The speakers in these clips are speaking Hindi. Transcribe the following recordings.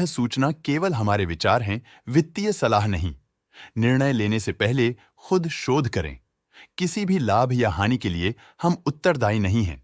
सूचना केवल हमारे विचार हैं, वित्तीय सलाह नहीं। निर्णय लेने से पहले खुद शोध करें। किसी भी लाभ या हानि के लिए हम उत्तरदायी नहीं हैं।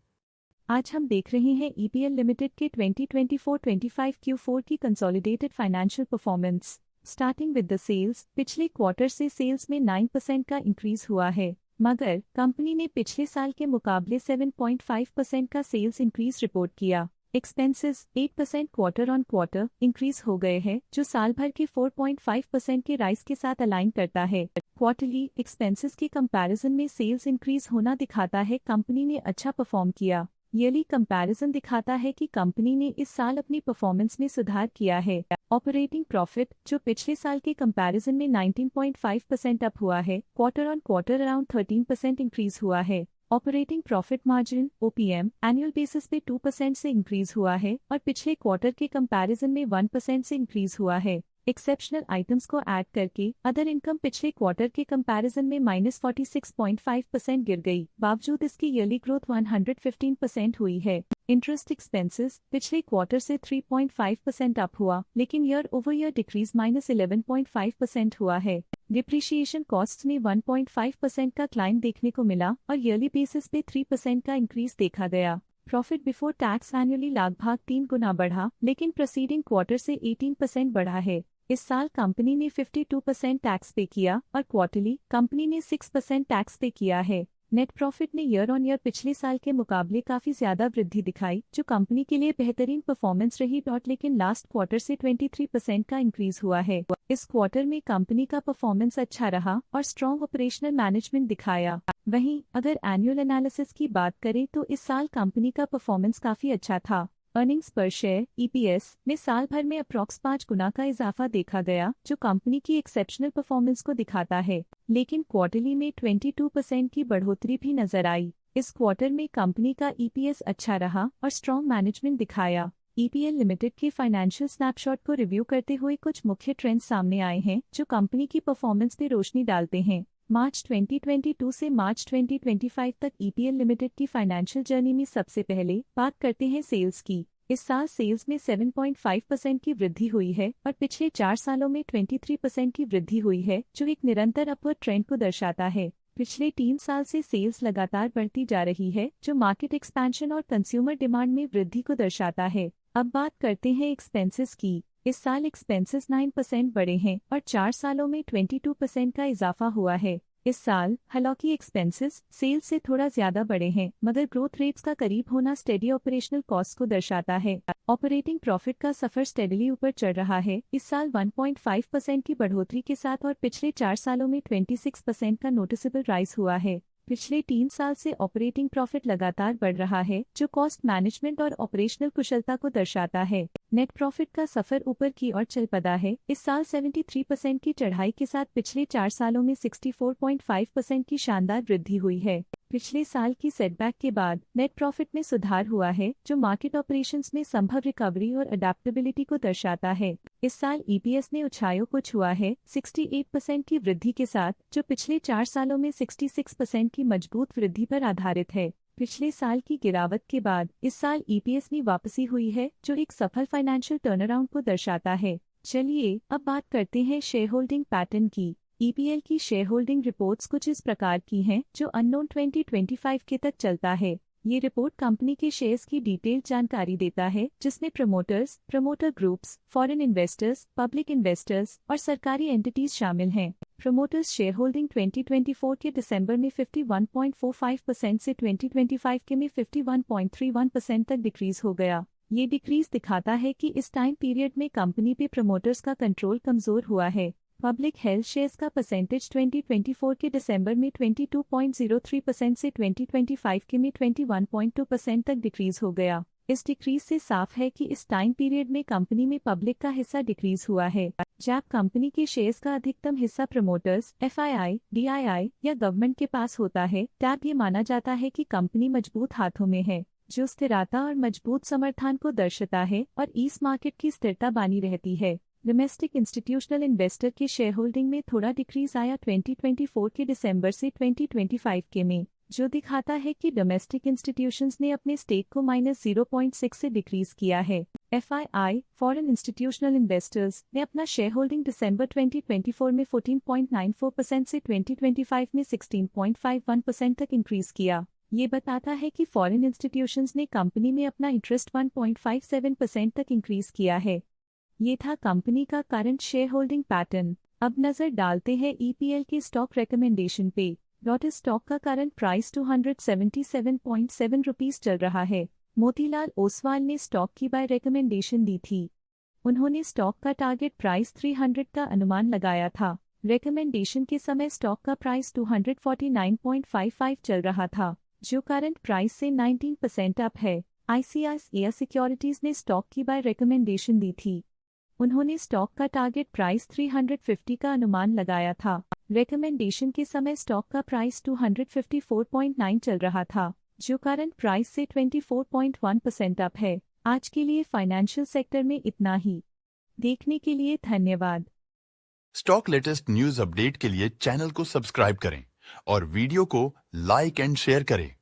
आज हम देख रहे हैं ईपीएल लिमिटेड के 2024-25 Q4 की consolidated financial performance. Starting with the sales, पिछले क्वार्टर से सेल्स में 9% का इंक्रीज हुआ है, मगर कंपनी ने पिछले साल के मुकाबले 7.5% का सेल्स इंक्रीज रिपोर्ट किया। Expenses 8% quarter on quarter increase हो गए हैं, जो साल भर के 4.5% के राइज के साथ अलाइन करता है। क्वार्टरली एक्सपेंसेस के कंपैरिजन में सेल्स इंक्रीज होना दिखाता है कंपनी ने अच्छा परफॉर्म किया। ईयरली कंपैरिजन दिखाता है कि कंपनी ने इस साल अपनी परफॉर्मेंस में सुधार किया है। ऑपरेटिंग प्रॉफिट, जो पिछले साल के कंपैरिजन में 19.5% अप हुआ है, quarter on quarter around 13% increase हुआ है। Operating profit margin OPM annual basis पे 2% से इंक्रीज हुआ है और पिछले क्वार्टर के कंपैरिजन में 1% से इंक्रीज हुआ है। एक्सेप्शनल आइटम्स को ऐड करके अदर इनकम पिछले क्वार्टर के कंपैरिजन में -46.5% गिर गई, बावजूद इसकी ईयरली ग्रोथ 115% हुई है। इंटरेस्ट एक्सपेंसेस पिछले क्वार्टर से 3.5% अप हुआ, लेकिन ईयर ओवर ईयर डिक्रीज -11.5% हुआ है। डिप्रिशिएशन कॉस्ट में 1.5% का क्लाइम देखने को मिला और ईयरली बेसिस पे 3% का इंक्रीज देखा गया। प्रॉफिट बिफोर टैक्स एनुअली लगभग 3 गुना बढ़ा, लेकिन प्रीसीडिंग क्वार्टर से 18% बढ़ा है। इस साल कंपनी ने 52% टैक्स पे किया और क्वार्टरली कंपनी ने 6% टैक्स पे किया है। नेट प्रॉफिट ने ईयर ऑन ईयर पिछले साल के मुकाबले काफी ज्यादा वृद्धि दिखाई, जो कंपनी के लिए बेहतरीन परफॉर्मेंस रही। लेकिन लास्ट क्वार्टर से 23% का इंक्रीज हुआ है। इस क्वार्टर में कंपनी का परफॉर्मेंस अच्छा रहा और स्ट्रॉन्ग ऑपरेशनल मैनेजमेंट दिखाया। वहीं अगर एनुअल एनालिसिस की बात करें तो इस साल कंपनी का परफॉर्मेंस काफी अच्छा था। अर्निंग्स पर शेयर ईपीएस में साल भर में अप्रॉक्स 5 गुना का इजाफा देखा गया, जो कंपनी की एक्सेप्शनल परफॉर्मेंस को दिखाता है। लेकिन क्वार्टरली में 22% की बढ़ोतरी भी नजर आई। इस क्वार्टर में कंपनी का ईपीएस अच्छा रहा और स्ट्रॉन्ग मैनेजमेंट दिखाया। ईपीएल लिमिटेड के फाइनेंशियल स्नैपशॉट को रिव्यू करते हुए कुछ मुख्य ट्रेंड्स सामने आए हैं, जो कंपनी की परफॉर्मेंस पे रोशनी डालते हैं। मार्च 2022 से मार्च 2025 तक ईपीएल लिमिटेड की फाइनेंशियल जर्नी में सबसे पहले बात करते हैं सेल्स की। इस साल सेल्स में 7.5% की वृद्धि हुई है और पिछले 4 सालों में 23% की वृद्धि हुई है, जो एक निरंतर अपवर्ड ट्रेंड को दर्शाता है। पिछले 3 साल से सेल्स लगातार बढ़ती जा रही है, जो मार्केट एक्सपेंशन और कंज्यूमर डिमांड में वृद्धि को दर्शाता है। अब बात करते हैं एक्सपेंसेस की। इस साल एक्सपेंसेस 9% बढ़े हैं और 4 सालों में 22% का इजाफा हुआ है। इस साल हालांकि एक्सपेंसेस सेल्स से थोड़ा ज्यादा बढ़े हैं, मगर ग्रोथ रेट्स का करीब होना स्टेडी ऑपरेशनल कॉस्ट को दर्शाता है। ऑपरेटिंग प्रॉफिट का सफर स्टेडीली ऊपर चढ़ रहा है, इस साल 1.5% की बढ़ोतरी के साथ और पिछले 4 सालों में 26% का नोटिसेबल राइज हुआ है। पिछले 3 साल से ऑपरेटिंग प्रॉफिट लगातार बढ़ रहा है, जो कॉस्ट मैनेजमेंट और ऑपरेशनल कुशलता को दर्शाता है। नेट प्रॉफिट का सफर ऊपर की ओर चल पड़ा है, इस साल 73% की चढ़ाई के साथ पिछले 4 सालों में 64.5% की शानदार वृद्धि हुई है। पिछले साल की सेटबैक के बाद नेट प्रॉफिट में सुधार हुआ है, जो मार्केट ऑपरेशंस में संभव रिकवरी और अडेप्टेबिलिटी को दर्शाता है। इस साल ईपीएस ने ऊंचाइयों को छुआ है 68% की वृद्धि के साथ, जो पिछले 4 सालों में 66% की मजबूत वृद्धि पर आधारित है। पिछले साल की गिरावट के बाद इस साल ईपीएस में वापसी हुई है, जो एक सफल फाइनेंशियल टर्नअराउंड को दर्शाता है। चलिए अब बात करते हैं शेयर होल्डिंग पैटर्न की। ईपीएल की शेयर होल्डिंग रिपोर्ट्स कुछ इस प्रकार की हैं, जो अननोन 2025 के तक चलता है। ये रिपोर्ट कंपनी के शेयर्स की डिटेल्ड जानकारी देता है, जिसमें promoters, promoter groups, foreign investors, public investors और सरकारी एंटिटीज शामिल हैं। प्रमोटर्स शेयर होल्डिंग 2024 के दिसंबर में 51.45% से 2025 के में 51.31% तक डिक्रीज हो गया। ये डिक्रीज दिखाता है कि इस टाइम पीरियड में कंपनी पे प्रमोटर्स का कंट्रोल कमजोर हुआ है। पब्लिक हेल्थ शेयर्स का परसेंटेज 2024 के दिसंबर में 22.03% से 2025 के में 21.2% तक डिक्रीज हो गया। इस डिक्रीज से साफ है कि इस टाइम पीरियड में कंपनी में पब्लिक का हिस्सा डिक्रीज हुआ है। जब कंपनी के शेयर्स का अधिकतम हिस्सा प्रमोटर्स, एफआईआई, डीआईआई या गवर्नमेंट के पास होता है, तब ये माना जाता है कि कंपनी मजबूत हाथों में है, जो स्थिरता और मजबूत समर्थन को दर्शाता है और इस मार्केट की स्थिरता बनी रहती है। डोमेस्टिक इंस्टीट्यूशनल इन्वेस्टर के शेयर होल्डिंग में थोड़ा डिक्रीज आया 2024 के दिसंबर से 2025 के में, जो दिखाता है कि डोमेस्टिक इंस्टीट्यूशंस ने अपने स्टेक को -0.6 से डिक्रीज किया है। FII, फॉरेन इंस्टीट्यूशनल इन्वेस्टर्स ने अपना शेयर होल्डिंग दिसंबर 2024 में 14.94% से 2025 में 16.51% तक इंक्रीज किया। ये बताता है कि फॉरेन इंस्टीट्यूशंस ने कंपनी में अपना इंटरेस्ट 1.57% तक इंक्रीज किया है। ये था कंपनी का करंट शेयर होल्डिंग पैटर्न। अब नजर डालते हैं EPL के स्टॉक रिकमेंडेशन पे। लोटस स्टॉक का करंट प्राइस 277.7 रुपीस चल रहा है। मोतीलाल ओसवाल ने स्टॉक की बाय रिकमेंडेशन दी थी। उन्होंने स्टॉक का टारगेट प्राइस 300 का अनुमान लगाया था। रिकमेंडेशन के समय स्टॉक का प्राइस 249.55 चल रहा था, जो करंट प्राइस से 19% अप है। ICICI सिक्योरिटीज ने स्टॉक की बाय रिकमेंडेशन दी थी। उन्होंने स्टॉक का टारगेट प्राइस 350 का अनुमान लगाया था। रिकमेंडेशन के समय स्टॉक का प्राइस 254.9 चल रहा था, जो करंट प्राइस से 24.1% अप है। आज के लिए फाइनेंशियल सेक्टर में इतना ही। देखने के लिए धन्यवाद। स्टॉक लेटेस्ट न्यूज अपडेट के लिए चैनल को सब्सक्राइब करें और वीडियो को लाइक एंड शेयर करें।